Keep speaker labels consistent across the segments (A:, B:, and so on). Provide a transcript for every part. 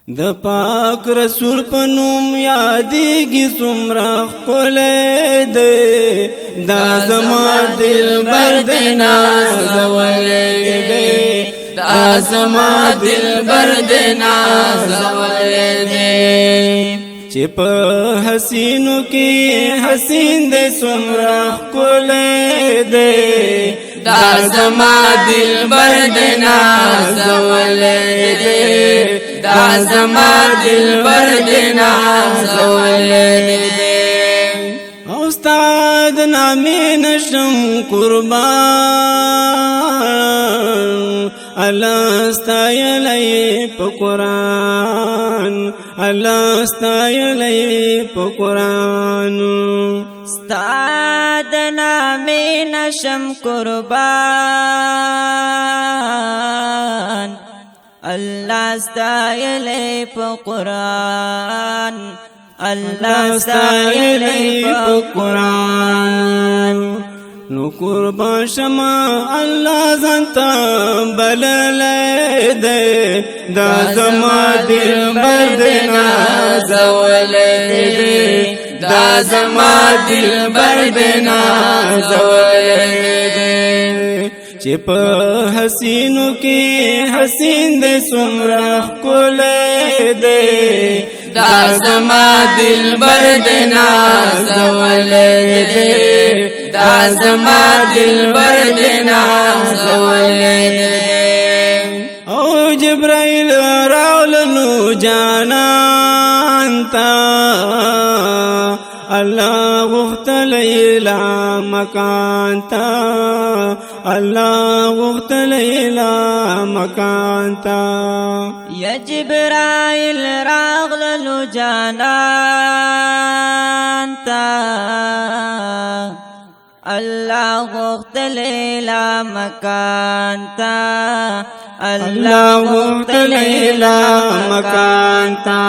A: د پاک رسول پنوم یادېږي څومره ښکلی دی دا زما دلبر دی نازولی دی دا زما دلبر دی نازولی دی چې په حسینو کې حسین دی څومره ښکلی دی دا زما دلبر دی نازولی دی دا زما دلبر دی نازولی دی او استاد نامی نشم قربان الله ستایلی په قرآن الله ستایلی په قرآن
B: ستا د نامې نشم قربان الله ستایلی په قرآن الله ستایلی په قرآن
A: نو قربان شما الله ځانته بللی دی دا زما دلبر دی نازولی دی دا زما دلبر دی نازولی دی چې په حسینو کې حسین دی څومره ښکلی دی دا زما دلبر دی نازولی دی دا زما دلبر دی نازولی دی او جبرائیل راولنو جانان تا الله غختلی لا مکان تا الله غختلی لا مکان تا
B: یا جبرائیل راغللو جانان تا الله غختلی لا مکان تا
A: الله غختلی لا مکان تا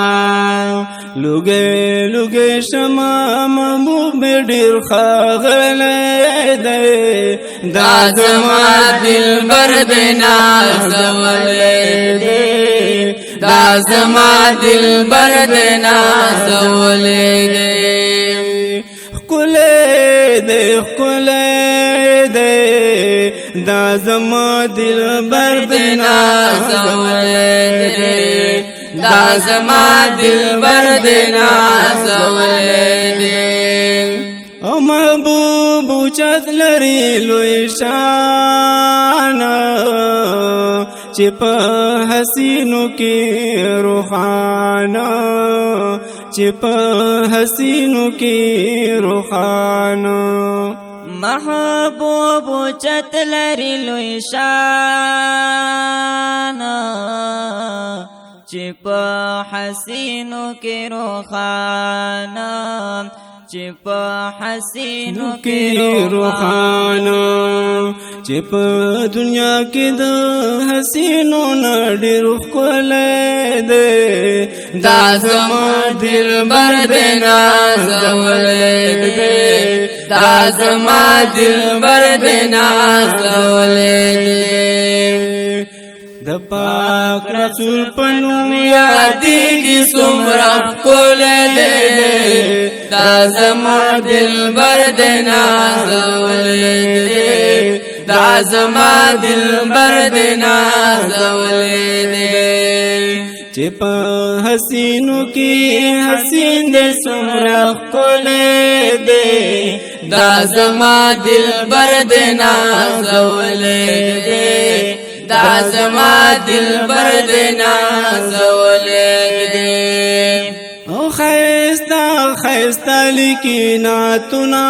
A: لوگے لوگے شما محبوب ډیر ښاغلی دی دا زما دلبر دی نازولی دی دا زما دلبر دی نازولی دی ښکلی دی ښکلی دی دا زما دلبر دی نازولی دی دا زما دلبر دی نازولی دی او محبوب اوچت لري لوی شان چې په حسینو کې روحانه چې په حسینو کې روحانه
B: محبوب چت لري لوی شان چې په حسینو کې روحانه چې په حسینو کې
A: روحانه چې په دنیا کې د حسینو نه ډېر ښکلی دی دا زما دلبر دی نازولی دی دا زما دلبر دی نازولی دی د پاک رسول پنوم یادېږي څومره ښکلی دی دا زما دلبر دی نازولی دی دا زما دلبر دی نازولی دی چې په حسینو کې حسین دی څومره ښکلی دی دا زما دلبر دی نازولی دی دا زما دلبر دی نازولی دی او خیستا خیستا لیکی ناتنا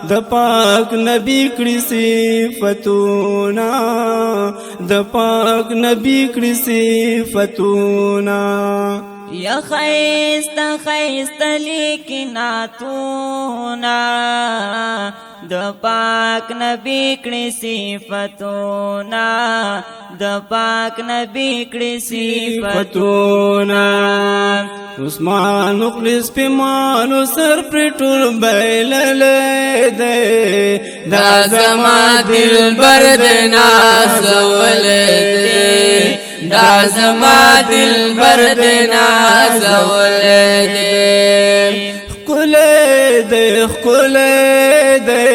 A: د پاک نبی کړي صفتونا د پاک نبی کړي صفتونا
B: یا خیست خیست لیکناتونا د پاک نبی کړي صفاتونه د پاک نبی کړي صفاتونه
A: عثمان مخلص پیمانو سر پر ټول بیللې ده
C: دا زما دلبر د نازولې ده دا زما دلبر د نازولې ده
A: خکولې ده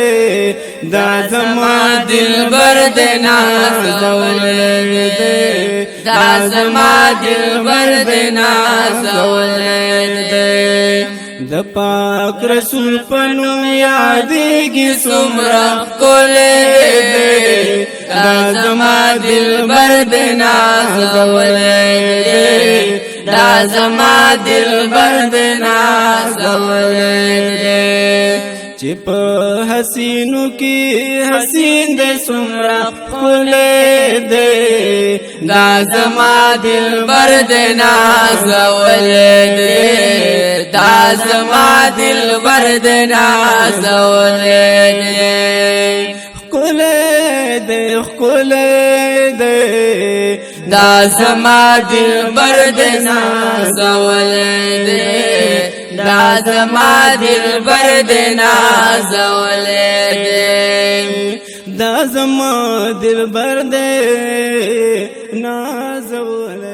A: دا زما
C: دلبر د نازولې ده دا زما دلبر د نازولې ده
A: د پاک رسول پنوم یادېږي
C: څومره ښکلې ده دا زما دلبر د نازولې ده دا زما دلبر د نازولې ده
A: چې په حسینو کې حسین د څومره ښکلی دی
C: دا زما دلبر د نازولې دی دا زما دلبر د نازولې دی
A: ښکلی دی ښکلی دی
C: دا زما دلبر د نازولې دی دا زما دلبر د نازولې دی
A: دا زما دلبر دی نازولې